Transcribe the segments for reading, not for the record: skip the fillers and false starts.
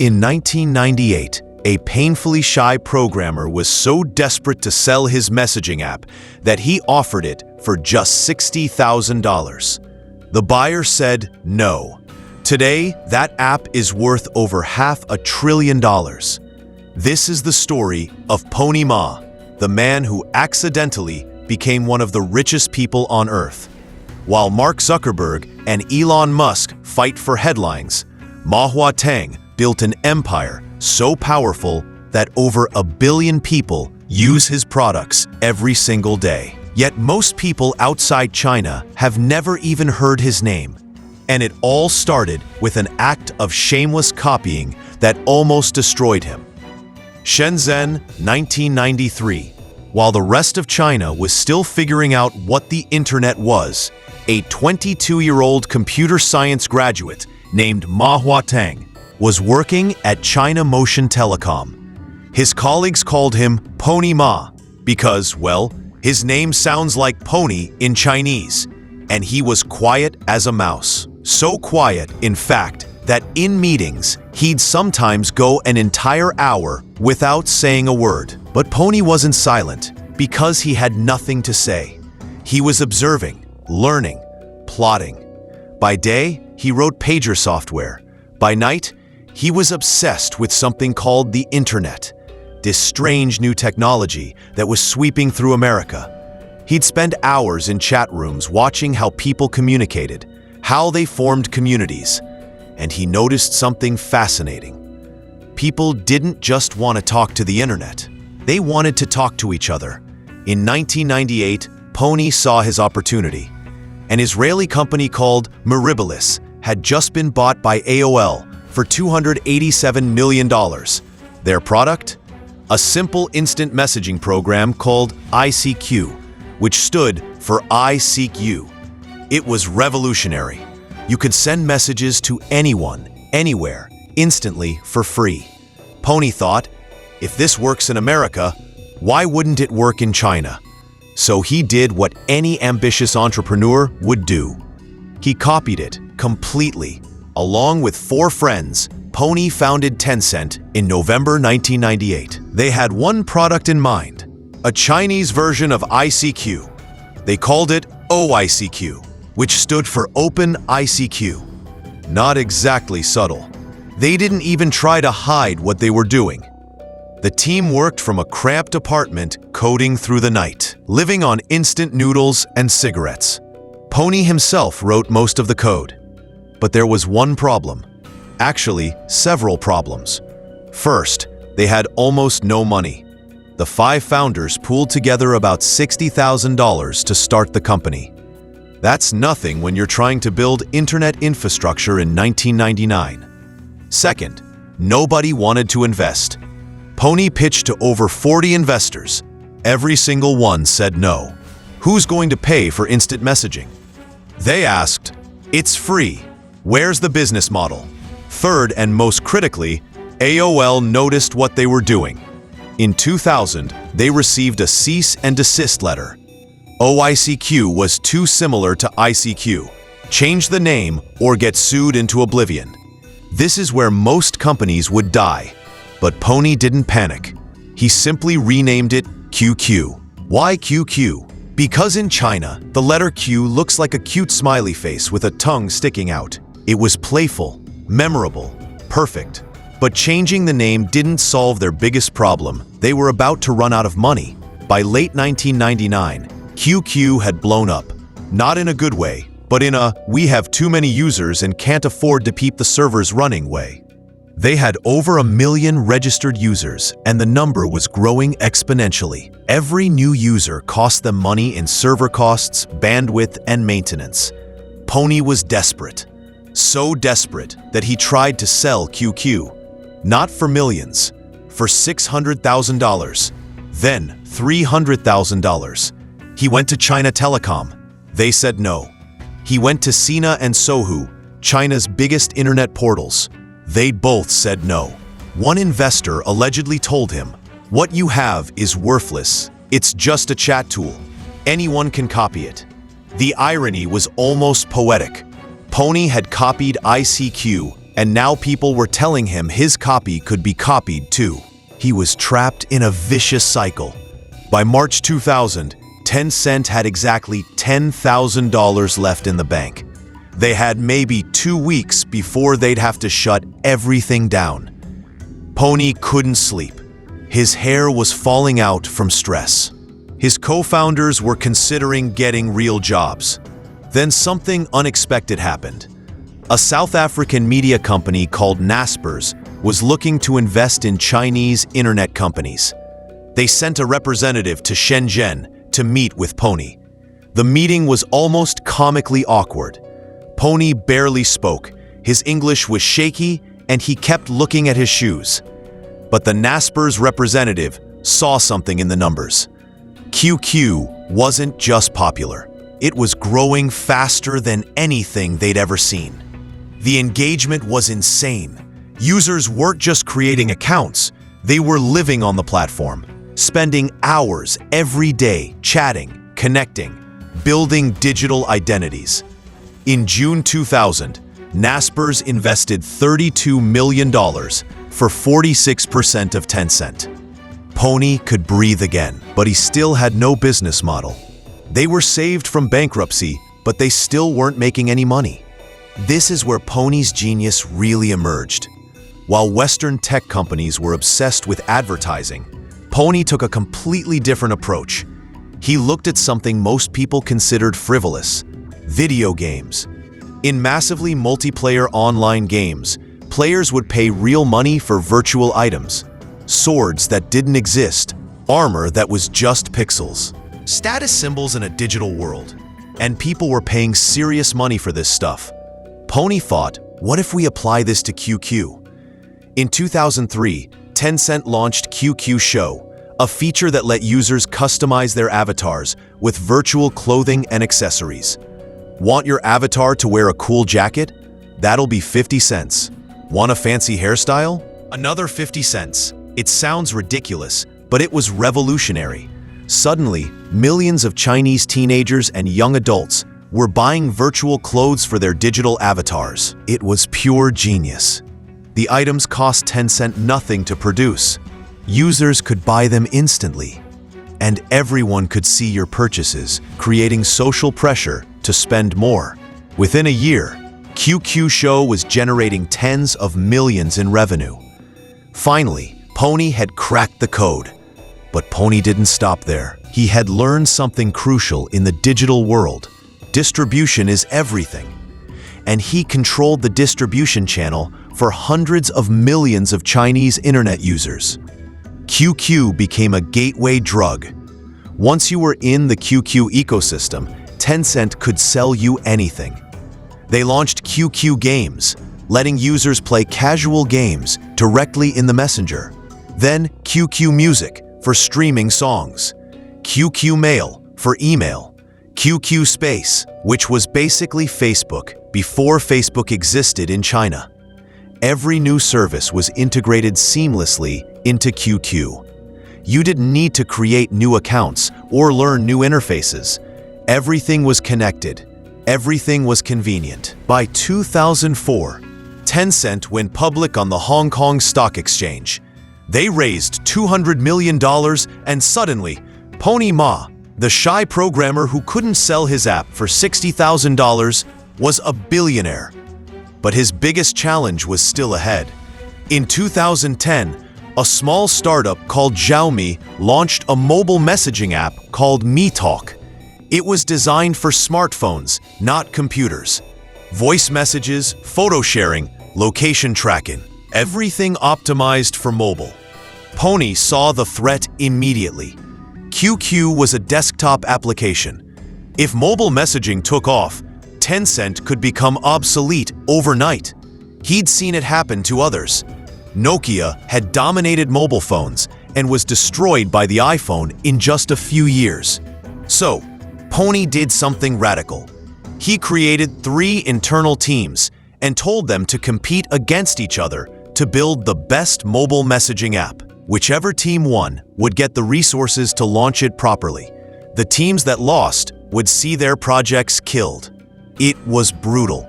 In 1998, a painfully shy programmer was so desperate to sell his messaging app that he offered it for just $60,000. The buyer said no. Today, that app is worth over $500 billion. This is the story of Pony Ma, the man who accidentally became one of the richest people on Earth. While Mark Zuckerberg and Elon Musk fight for headlines, Ma Huateng built an empire so powerful that over 1 billion people use his products every single day. Yet most people outside China have never even heard his name. And it all started with an act of shameless copying that almost destroyed him. Shenzhen, 1993. While the rest of China was still figuring out what the internet was, a 22-year-old computer science graduate named Ma Huateng was working at China Motion Telecom. His colleagues called him Pony Ma because, well, his name sounds like pony in Chinese, and he was quiet as a mouse. So quiet, in fact, that in meetings, he'd sometimes go an entire hour without saying a word. But Pony wasn't silent because he had nothing to say. He was observing, learning, plotting. By day, he wrote pager software. By night, he was obsessed with something called the internet, this strange new technology that was sweeping through America. He'd spend hours in chat rooms watching how people communicated, how they formed communities, and he noticed something fascinating. People didn't just want to talk to the internet. They wanted to talk to each other. In 1998, Pony saw his opportunity. An Israeli company called Miribilis had just been bought by AOL for $287 million. Their product? A simple instant messaging program called ICQ, which stood for I Seek You. It was revolutionary. You could send messages to anyone, anywhere, instantly for free. Pony thought, if this works in America, why wouldn't it work in China? So he did what any ambitious entrepreneur would do. He copied it completely. Along with 4 friends, Pony founded Tencent in November 1998. They had one product in mind, a Chinese version of ICQ. They called it OICQ, which stood for Open ICQ. Not exactly subtle. They didn't even try to hide what they were doing. The team worked from a cramped apartment, coding through the night, living on instant noodles and cigarettes. Pony himself wrote most of the code. But there was one problem. Actually, several problems. First, they had almost no money. The 5 founders pooled together about $60,000 to start the company. That's nothing when you're trying to build internet infrastructure in 1999. Second, nobody wanted to invest. Pony pitched to over 40 investors. Every single one said no. Who's going to pay for instant messaging? They asked, it's free. Where's the business model? Third, and most critically, AOL noticed what they were doing. In 2000, they received a cease and desist letter. OICQ was too similar to ICQ. Change the name or get sued into oblivion. This is where most companies would die. But Pony didn't panic. He simply renamed it QQ. Why QQ? Because in China, the letter Q looks like a cute smiley face with a tongue sticking out. It was playful, memorable, perfect. But changing the name didn't solve their biggest problem. They were about to run out of money. By late 1999, QQ had blown up. Not in a good way, but in a we have too many users and can't afford to keep the servers running way. They had over 1 million registered users, and the number was growing exponentially. Every new user cost them money in server costs, bandwidth, and maintenance. Pony was desperate. So desperate that he tried to sell QQ. Not for millions, for $600,000, then $300,000. He went to China Telecom. They said no. He went to Sina and Sohu, China's biggest internet portals. They both said no. One investor allegedly told him, "What you have is worthless. It's just a chat tool. Anyone can copy it." The irony was almost poetic. Pony had copied ICQ and now people were telling him his copy could be copied too. He was trapped in a vicious cycle. By March 2000, Tencent had exactly $10,000 left in the bank. They had maybe 2 weeks before they'd have to shut everything down. Pony couldn't sleep. His hair was falling out from stress. His co-founders were considering getting real jobs. Then something unexpected happened. A South African media company called Naspers was looking to invest in Chinese internet companies. They sent a representative to Shenzhen to meet with Pony. The meeting was almost comically awkward. Pony barely spoke, his English was shaky, and he kept looking at his shoes. But the Naspers representative saw something in the numbers. QQ wasn't just popular. It was growing faster than anything they'd ever seen. The engagement was insane. Users weren't just creating accounts, they were living on the platform, spending hours every day chatting, connecting, building digital identities. In June 2000, Naspers invested $32 million for 46% of Tencent. Pony could breathe again, but he still had no business model. They were saved from bankruptcy, but they still weren't making any money. This is where Pony's genius really emerged. While Western tech companies were obsessed with advertising, Pony took a completely different approach. He looked at something most people considered frivolous: video games. In massively multiplayer online games, players would pay real money for virtual items, swords that didn't exist, armor that was just pixels, status symbols in a digital world. And people were paying serious money for this stuff. Pony thought, what if we apply this to QQ? In 2003, Tencent launched QQ Show, a feature that let users customize their avatars with virtual clothing and accessories. Want your avatar to wear a cool jacket? That'll be 50 cents. Want a fancy hairstyle? Another 50 cents. It sounds ridiculous, but it was revolutionary. Suddenly, millions of Chinese teenagers and young adults were buying virtual clothes for their digital avatars. It was pure genius. The items cost Tencent nothing to produce. Users could buy them instantly. And everyone could see your purchases, creating social pressure to spend more. Within a year, QQ Show was generating tens of millions in revenue. Finally, Pony had cracked the code. But Pony didn't stop there. He had learned something crucial in the digital world. Distribution is everything. And he controlled the distribution channel for hundreds of millions of Chinese internet users. QQ became a gateway drug. Once you were in the QQ ecosystem, Tencent could sell you anything. They launched QQ Games, letting users play casual games directly in the messenger. Then QQ Music for streaming songs, QQ Mail for email, QQ Space, which was basically Facebook before Facebook existed in China. Every new service was integrated seamlessly into QQ. You didn't need to create new accounts or learn new interfaces. Everything was connected. Everything was convenient. By 2004, Tencent went public on the Hong Kong Stock Exchange. They raised $200 million, and suddenly, Pony Ma, the shy programmer who couldn't sell his app for $60,000, was a billionaire. But his biggest challenge was still ahead. In 2010, a small startup called Xiaomi launched a mobile messaging app called Mi Talk. It was designed for smartphones, not computers. Voice messages, photo sharing, location tracking, everything optimized for mobile. Pony saw the threat immediately. QQ was a desktop application. If mobile messaging took off, Tencent could become obsolete overnight. He'd seen it happen to others. Nokia had dominated mobile phones and was destroyed by the iPhone in just a few years. So, Pony did something radical. He created 3 internal teams and told them to compete against each other to build the best mobile messaging app. Whichever team won would get the resources to launch it properly. The teams that lost would see their projects killed. It was brutal.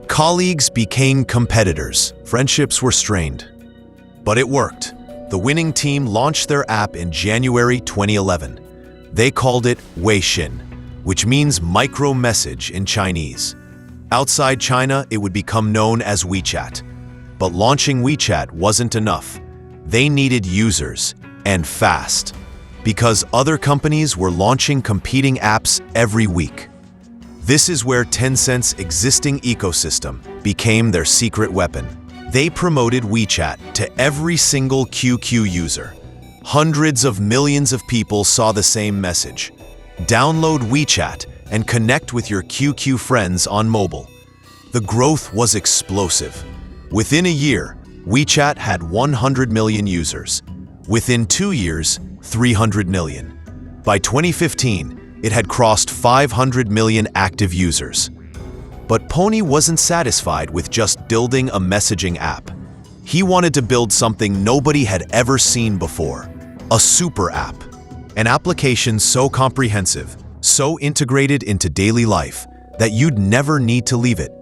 Colleagues became competitors. Friendships were strained. But it worked. The winning team launched their app in January 2011. They called it Weixin, which means micro-message in Chinese. Outside China, it would become known as WeChat. But launching WeChat wasn't enough. They needed users, and fast, because other companies were launching competing apps every week. This is where Tencent's existing ecosystem became their secret weapon. They promoted WeChat to every single QQ user. Hundreds of millions of people saw the same message. Download WeChat and connect with your QQ friends on mobile. The growth was explosive. Within a year, WeChat had 100 million users. Within 2 years, 300 million. By 2015, it had crossed 500 million active users. But Pony wasn't satisfied with just building a messaging app. He wanted to build something nobody had ever seen before. A super app. An application so comprehensive, so integrated into daily life, that you'd never need to leave it.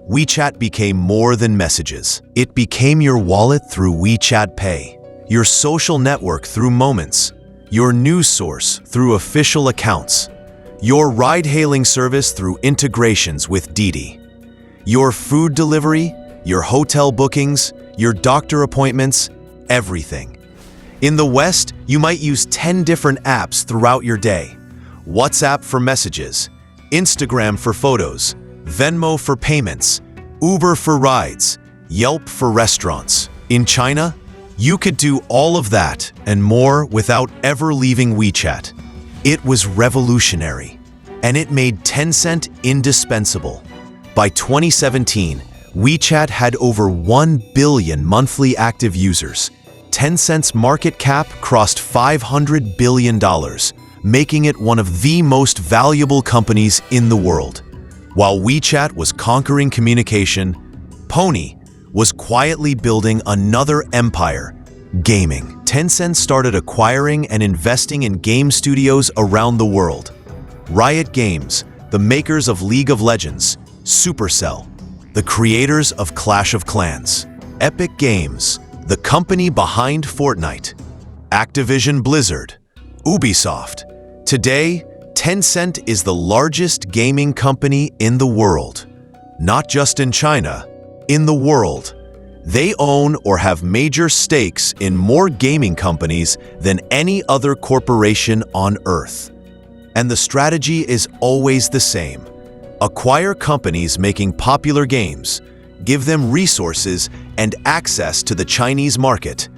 WeChat became more than messages. It became your wallet through WeChat Pay, your social network through Moments, your news source through official accounts, your ride-hailing service through integrations with Didi, your food delivery, your hotel bookings, your doctor appointments, everything. In the West, you might use 10 different apps throughout your day. WhatsApp for messages, Instagram for photos, Venmo for payments, Uber for rides, Yelp for restaurants. In China, you could do all of that and more without ever leaving WeChat. It was revolutionary, and it made Tencent indispensable. By 2017, WeChat had over 1 billion monthly active users. Tencent's market cap crossed $500 billion, making it one of the most valuable companies in the world. While WeChat was conquering communication, Pony was quietly building another empire, gaming. Tencent started acquiring and investing in game studios around the world. Riot Games, the makers of League of Legends, Supercell, the creators of Clash of Clans, Epic Games, the company behind Fortnite, Activision Blizzard, Ubisoft. Today, Tencent is the largest gaming company in the world. Not just in China, in the world. They own or have major stakes in more gaming companies than any other corporation on Earth. And the strategy is always the same. Acquire companies making popular games, give them resources and access to the Chinese market,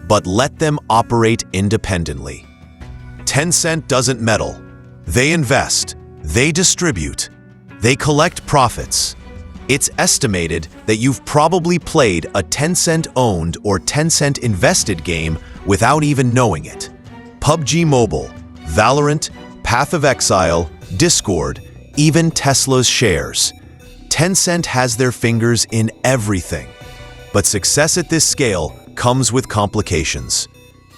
but let them operate independently. Tencent doesn't meddle. They invest, they distribute, they collect profits. It's estimated that you've probably played a Tencent-owned or Tencent-invested game without even knowing it. PUBG Mobile, Valorant, Path of Exile, Discord, even Tesla's shares. Tencent has their fingers in everything. But success at this scale comes with complications.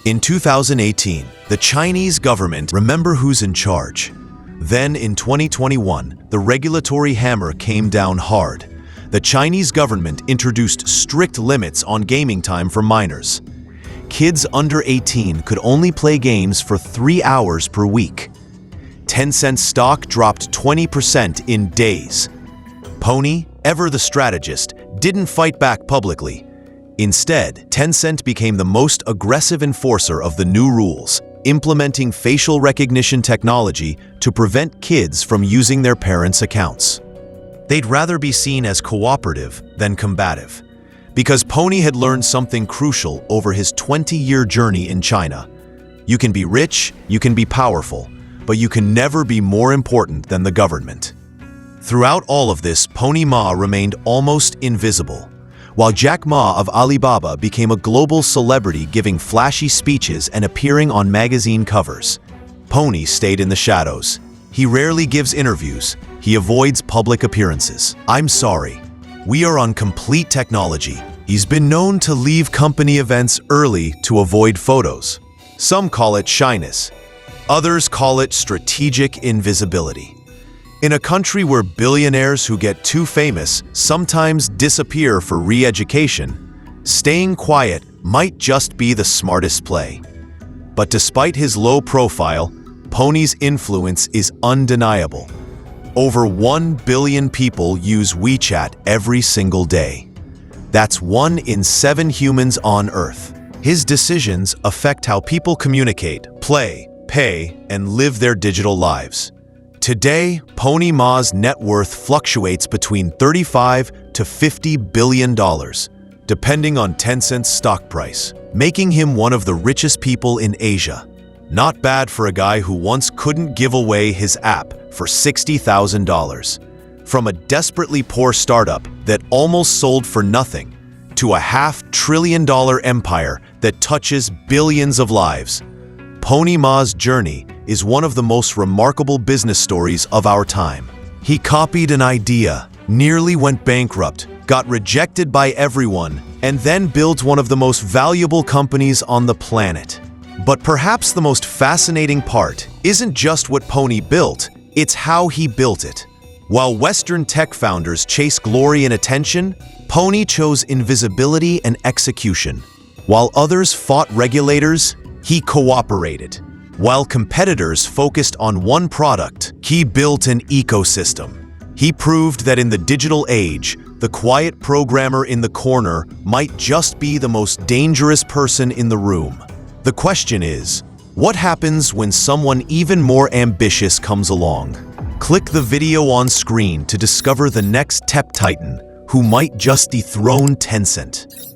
In 2018, the Chinese government, remember who's in charge. Then in 2021, the regulatory hammer came down hard. The Chinese government introduced strict limits on gaming time for minors. Kids under 18 could only play games for 3 hours per week. Tencent stock dropped 20% in days. Pony, ever the strategist, didn't fight back publicly. Instead, Tencent became the most aggressive enforcer of the new rules, implementing facial recognition technology to prevent kids from using their parents' accounts. They'd rather be seen as cooperative than combative, because Pony had learned something crucial over his 20-year journey in China. You can be rich, you can be powerful, but you can never be more important than the government. Throughout all of this, Pony Ma remained almost invisible, while Jack Ma of Alibaba became a global celebrity giving flashy speeches and appearing on magazine covers. Pony stayed in the shadows. He rarely gives interviews. He avoids public appearances. I'm sorry. We are on complete technology. He's been known to leave company events early to avoid photos. Some call it shyness. Others call it strategic invisibility. In a country where billionaires who get too famous sometimes disappear for re-education, staying quiet might just be the smartest play. But despite his low profile, Pony's influence is undeniable. Over 1 billion people use WeChat every single day. That's 1 in 7 humans on Earth. His decisions affect how people communicate, play, pay, and live their digital lives. Today, Pony Ma's net worth fluctuates between $35 to $50 billion, depending on Tencent's stock price, making him one of the richest people in Asia. Not bad for a guy who once couldn't give away his app for $60,000. From a desperately poor startup that almost sold for nothing, to a $500 billion empire that touches billions of lives, Pony Ma's journey is one of the most remarkable business stories of our time. He copied an idea, nearly went bankrupt, got rejected by everyone, and then built one of the most valuable companies on the planet. But perhaps the most fascinating part isn't just what Pony built, it's how he built it. While Western tech founders chase glory and attention, Pony chose invisibility and execution. While others fought regulators, he cooperated. While competitors focused on one product, he built an ecosystem. He proved that in the digital age, the quiet programmer in the corner might just be the most dangerous person in the room. The question is, what happens when someone even more ambitious comes along? Click the video on screen to discover the next tech titan who might just dethrone Tencent.